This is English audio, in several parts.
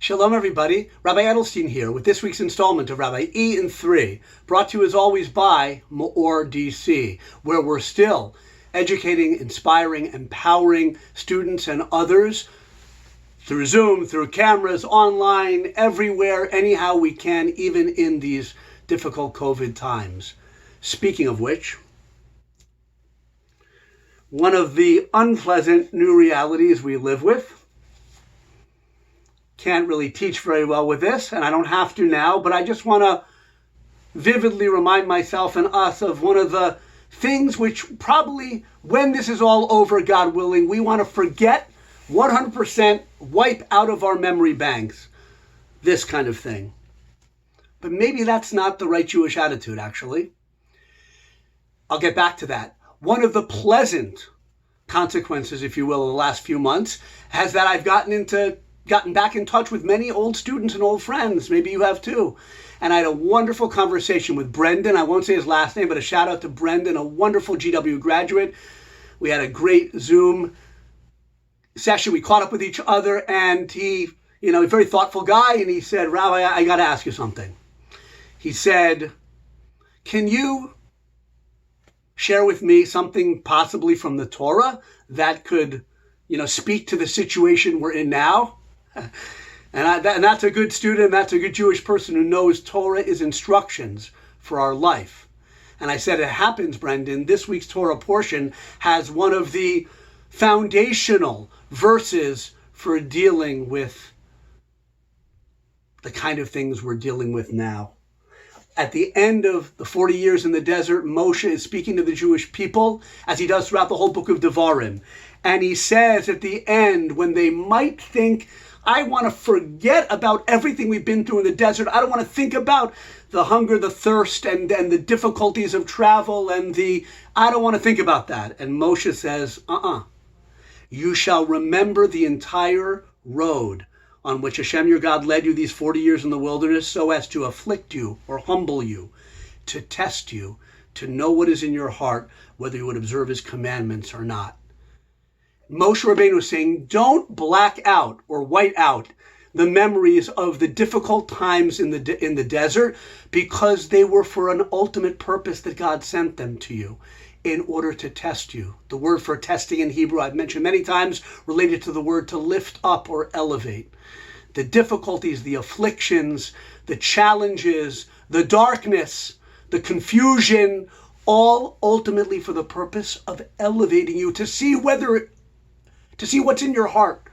Shalom everybody, Rabbi Edelstein here with this week's installment of Rabbi E in 3, brought to you as always by MEOR DC, where we're still educating, inspiring, empowering students and others through Zoom, through cameras, online, everywhere, anyhow we can, even in these difficult COVID times. Speaking of which, one of the unpleasant new realities we live with, can't really teach very well with this, and I don't have to now, but I just want to vividly remind myself and us of one of the things which probably, when this is all over, God willing, we want to forget 100%, wipe out of our memory banks, this kind of thing. But maybe that's not the right Jewish attitude, actually. I'll get back to that. One of the pleasant consequences, if you will, of the last few months has that I've gotten back in touch with many old students and old friends. Maybe you have too. And I had a wonderful conversation with Brendan. I won't say his last name, but a shout out to Brendan, a wonderful GW graduate. We had a great Zoom session. We caught up with each other, and he, a very thoughtful guy, and he said, Rabbi, I got to ask you something. He said, can you share with me something possibly from the Torah that could, speak to the situation we're in now? And that's a good student, that's a good Jewish person who knows Torah is instructions for our life. And I said, it happens, Brendan, this week's Torah portion has one of the foundational verses for dealing with the kind of things we're dealing with now. At the end of the 40 years in the desert, Moshe is speaking to the Jewish people, as he does throughout the whole book of Devarim. And he says at the end, when they might think, I want to forget about everything we've been through in the desert. I don't want to think about the hunger, the thirst, and the difficulties of travel, I don't want to think about that. And Moshe says, you shall remember the entire road on which Hashem your God led you these 40 years in the wilderness so as to afflict you or humble you, to test you, to know what is in your heart, whether you would observe his commandments or not. Moshe Rabbeinu was saying, don't black out or white out the memories of the difficult times in the desert, because they were for an ultimate purpose that God sent them to you in order to test you. The word for testing in Hebrew, I've mentioned many times, related to the word to lift up or elevate. The difficulties, the afflictions, the challenges, the darkness, the confusion, all ultimately for the purpose of elevating you to see what's in your heart,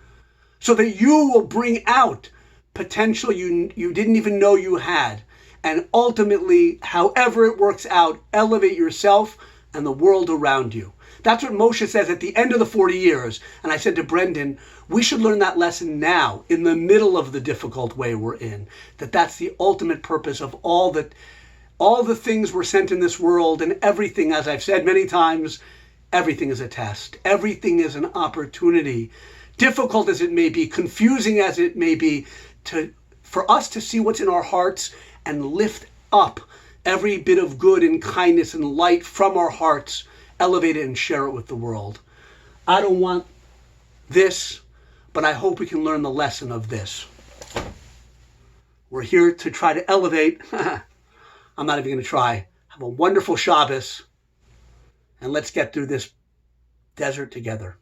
so that you will bring out potential you didn't even know you had. And ultimately, however it works out, elevate yourself and the world around you. That's what Moshe says at the end of the 40 years. And I said to Brendan, we should learn that lesson now, in the middle of the difficult way we're in. That's the ultimate purpose of all the things we're sent in this world, and everything, as I've said many times, everything is a test. Everything is an opportunity, difficult as it may be, confusing as it may be, for us to see what's in our hearts and lift up every bit of good and kindness and light from our hearts, elevate it and share it with the world. I don't want this, but I hope we can learn the lesson of this. We're here to try to elevate. I'm not even going to try. Have a wonderful Shabbos. And let's get through this desert together.